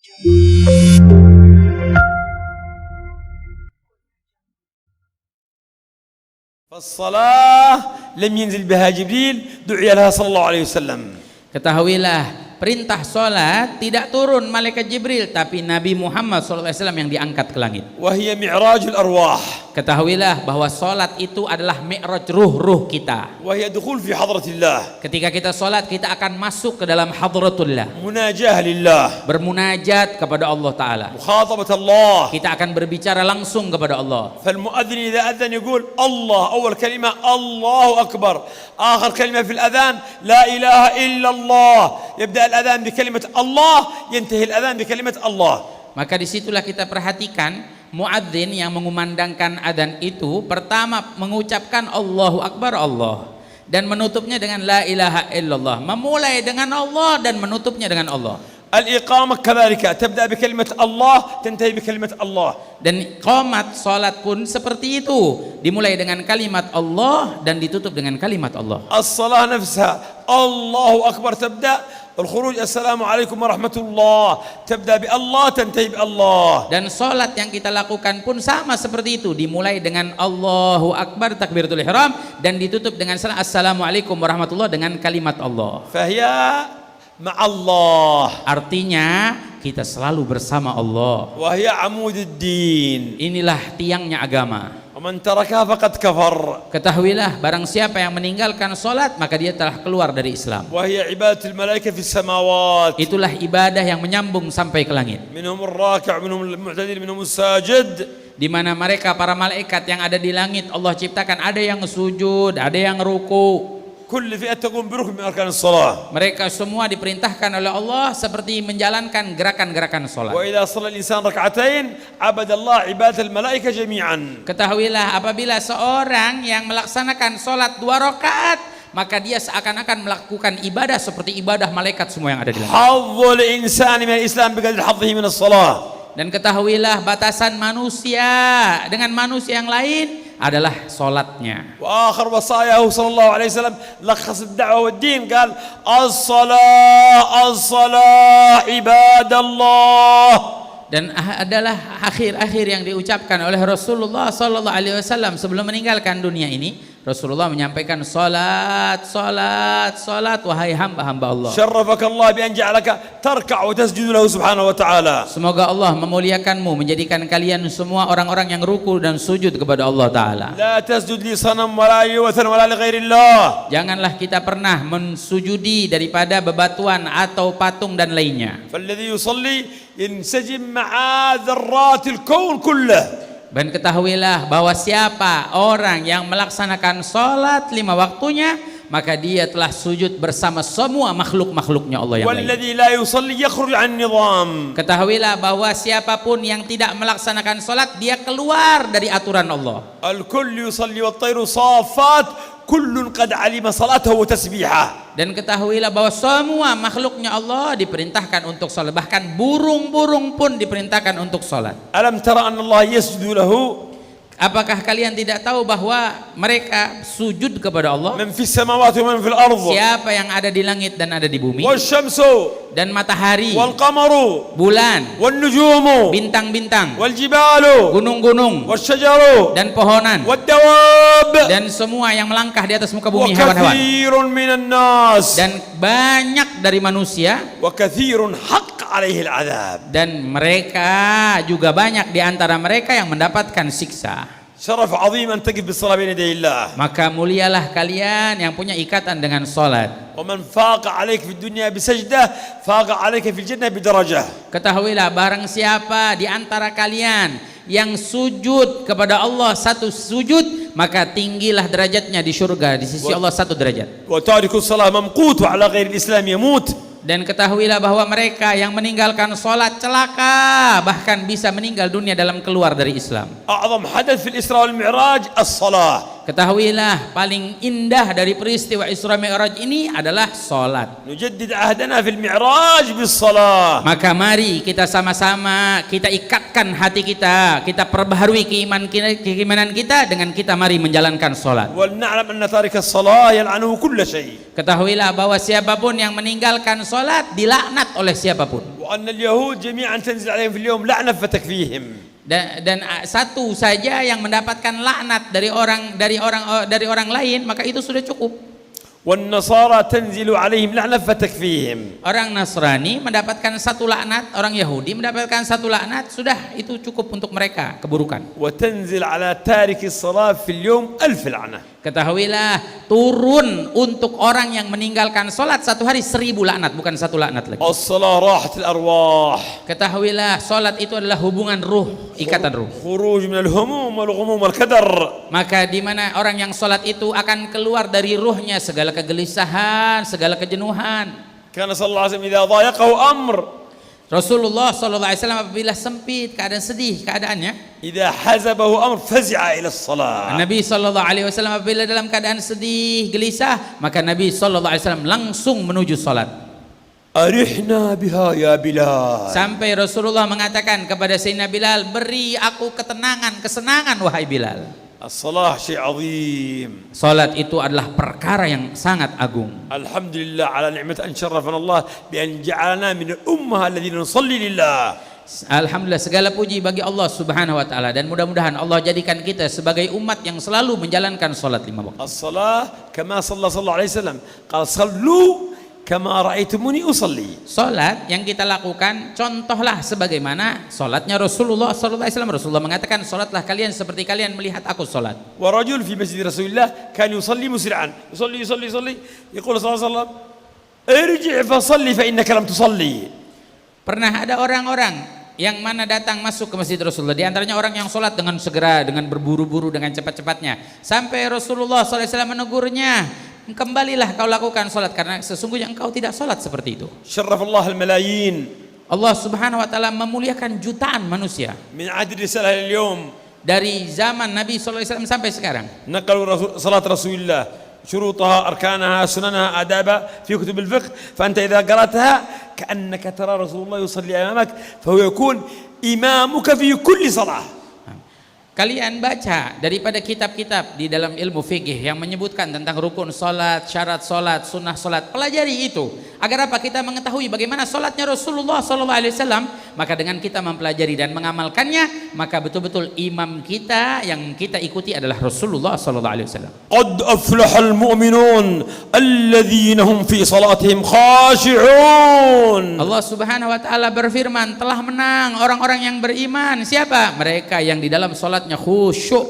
فالصلاة لم ينزل بها جبريل دعي لها صلى الله عليه وسلم. Ketahuilah, perintah sholat tidak turun malaikat Jibril, tapi Nabi Muhammad SAW yang diangkat ke langit. وهي معراج الأرواح. Ketahuilah bahwa sholat itu adalah mi'raj ruh-ruh kita. وهي دخول في حضرة الله. Ketika kita sholat, kita akan masuk ke dalam hadratullah, مناجاة لله. bermunajat kepada Allah Ta'ala. مخاطبة الله. Kita akan berbicara langsung kepada Allah. فالمؤذن إذا أذن يقول الله، أول كلمة الله أكبر، آخر كلمة في الأذان لا إله إلا الله. يبدأ الأذان بكلمة الله، ينتهي الأذان بكلمة الله. Maka disitulah kita perhatikan muadzin yang mengumandangkan adzan itu pertama mengucapkan Allahu Akbar Allah dan menutupnya dengan la ilaha illallah, memulai dengan Allah dan menutupnya dengan Allah. الإقامة كذلك تبدأ بكلمة الله تنتهي بكلمة الله. Dan qomat salat pun seperti itu, dimulai dengan kalimat Allah dan ditutup dengan kalimat Allah. الصلاة نفسها الله أكبر تبدأ، الخروج السلام عليكم ورحمة الله تبدأ بالله تنتهي بالله. Dan salat yang kita lakukan pun sama seperti itu, dimulai dengan Allahu Akbar takbiratul ihram dan ditutup dengan assalamualaikum warahmatullah dengan kalimat Allah. فهي مع الله. Artinya kita selalu bersama Allah. وهي عمود الدين. Inilah tiangnya agama. ومن تركها فقد كفر. Ketahuilah, barang siapa yang meninggalkan salat maka dia telah keluar dari Islam. وهي عبادة الملائكة في السماوات. Itulah ibadah yang menyambung sampai ke langit. منهم الراكع منهم المعتدل منهم الساجد. Di mana mereka para malaikat yang ada di langit Allah ciptakan, ada yang sujud, ada yang ruku. كل فئة تقوم بركن من أركان الصلاة. Mereka semua diperintahkan oleh Allah seperti menjalankan gerakan-gerakan salat. وإذا صلى الإنسان ركعتين عبد الله عبادة الملائكة جميعا. Ketahuilah, apabila seorang yang melaksanakan salat 2 rakaat, maka dia seakan-akan melakukan ibadah seperti ibadah malaikat semua yang ada di langit. حظ الإنسان من الإسلام بقدر حظه من الصلاة. Dan ketahuilah, batasan manusia dengan manusia yang lain adalah salatnya. وآخر وصاياه صلى الله عليه وسلم لخص الدعوة والدين قال الصلاة عباد الله. Dan adalah akhir-akhir yang diucapkan oleh Rasulullah sallallahu alaihi wasallam sebelum meninggalkan dunia ini. Rasulullah menyampaikan salat, salat, salat, wahai hamba-hamba Allah. شرفك الله بأن جعلك تركع وتسجد له سبحانه وتعالى. Semoga Allah memuliakanmu, menjadikan kalian semua orang-orang yang ruku dan sujud kepada Allah Ta'ala. لا تسجد لصنم ولا لوثن ولا لغير الله. Janganlah kita pernah mensujudi daripada bebatuan atau patung dan lainnya. فالذي يصلي ينسجم مع ذرات الكون كله. Dan ketahuilah bahwa siapa orang yang melaksanakan sholat 5 waktunya, maka dia telah sujud bersama semua makhluk-makhluknya Allah yang lain. والذي لا يصلي يخرج عن النظام. Ketahuilah bahwa siapapun yang tidak melaksanakan sholat, dia keluar dari aturan Allah. الكل يصلي والطير صافات كل قد علم صلاته وتسبيحه. Dan ketahuilah bahwa semua makhluknya Allah diperintahkan untuk sholat. Bahkan burung-burung pun diperintahkan untuk sholat. ألم ترى أن الله يسجد له Apakah kalian tidak tahu bahwa mereka sujud kepada Allah? من في السماوات ومن في الأرض. Siapa yang ada di langit dan ada di bumi? والشمس Dan matahari, والقمر bulan, والنجوم bintang-bintang, والجبال gunung-gunung, والشجر dan pohonan, والدواب dan semua yang melangkah di atas muka bumi, hewan-hewan. وكثير من الناس Dan banyak dari manusia, وكثير حق عليه العذاب. dan mereka juga banyak di antara mereka yang mendapatkan siksa. شرف عظيم أن تقف بالصلاة بين يدي الله. Maka mulialah kalian yang punya ikatan dengan salat. ومن فاق عليك في الدنيا بسجدة فاق عليك في الجنة بدرجة. Ketahuilah, barang siapa di antara kalian yang sujud kepada Allah 1 sujud, maka tinggilah derajatnya di surga di sisi Allah 1 derajat. وتارك الصلاة ممقوت وعلى غير الإسلام يموت. Dan ketahuilah bahwa mereka yang meninggalkan salat celaka, bahkan bisa meninggal dunia dalam keluar dari Islam. أعظم حدث في الإسراء والمعراج الصلاة. Ketahuilah, paling indah dari peristiwa Isra Mi'raj ini adalah salat. نجدد عهدنا في المعراج بالصلاة. Maka mari kita sama-sama kita ikatkan hati kita, kita perbaharui keimanan kita dengan kita mari menjalankan salat. ولنعلم أن تارك الصلاة يلعنه كل شيء. Ketahuilah bahwa siapapun yang meninggalkan salat dilaknat oleh siapapun. وأن اليهود جميعا تنزل عليهم في اليوم لعنة فتكفيهم. Dan satu saja yang mendapatkan laknat dari orang lain, maka itu sudah cukup. والنصارى تنزل عليهم لعنة فتكفيهم. Orang Nasrani mendapatkan satu laknat, orang Yahudi mendapatkan satu laknat, sudah itu cukup untuk mereka keburukan. وتنزل على تارك الصلاة في اليوم 1000 لعنة. Ketahuilah, turun untuk orang yang meninggalkan solat satu hari 1000 laknat, bukan satu laknat lagi. الصلاة راحة الأرواح. Ketahuilah, solat itu adalah hubungan ruh, ikatan ruh. خروج من الهموم والغموم والكدر. Maka di mana orang yang solat itu akan keluar dari ruhnya segala kegelisahan, segala kejenuhan. كان صلى الله عليه وسلم إذا ضايقه أمر Rasulullah SAW apabila sempit, keadaan sedih keadaannya, إذا حزبه أمر فزع إلى الصلاة. Nabi SAW apabila dalam keadaan sedih, gelisah, maka Nabi SAW langsung menuju salat. أرحنا بها يا بلال. Sampai Rasulullah mengatakan kepada Sayyidina Bilal, beri aku ketenangan, kesenangan wahai Bilal. الصلاة شيء عظيم. Salat itu adalah perkara yang sangat agung. الحمد لله على نعمة أن شرفنا الله بأن جعلنا من الأمة الذين نصلي لله. Alhamdulillah, segala puji bagi Allah Subhanahu wa taala, dan mudah-mudahan Allah jadikan kita sebagai umat yang selalu menjalankan salat 5 waktu. الصلاة كما صلى الله عليه وسلم قال صلوا كما رأيتموني أصلي. Salat yang kita lakukan contohlah sebagaimana salatnya Rasulullah SAW. Rasulullah mengatakan, salatlah kalian seperti kalian melihat aku salat. ورجل في مسجد رسول الله كان يصلي مسرعا يصلي يقول صلى الله عليه وسلم ارجع فصلي فإنك لم تصلي. Pernah ada orang-orang yang mana datang masuk ke masjid Rasulullah, di antaranya orang yang sholat dengan segera, dengan berburu-buru, dengan cepat-cepatnya, sampai Rasulullah SAW menegurnya, kembalilah kau lakukan sholat, karena sesungguhnya engkau tidak sholat seperti itu. شرف الله الملايين. Allah Subhanahu wa taala memuliakan jutaan manusia من عهد الرسالة إلى اليوم dari zaman Nabi SAW sampai sekarang. نقلوا صلاة رسول الله شروطها أركانها سننها آدابها في كتب الفقه، فأنت إذا قرأتها كأنك ترى رسول الله يصلي أمامك، فهو يكون إمامك في كل صلاة. Kalian baca daripada kitab-kitab di dalam ilmu fikih yang menyebutkan tentang rukun salat, syarat salat, sunnah salat, pelajari itu agar apa? Kita mengetahui bagaimana salatnya Rasulullah SAW. Maka dengan kita mempelajari dan mengamalkannya, maka betul-betul imam kita yang kita ikuti adalah Rasulullah SAW. قد أفلح المؤمنون الذين هم في صلاتهم خاشعون. Allah Subhanahu wa taala berfirman, telah menang orang-orang yang beriman. Siapa? Mereka yang di dalam salatnya khusyuk.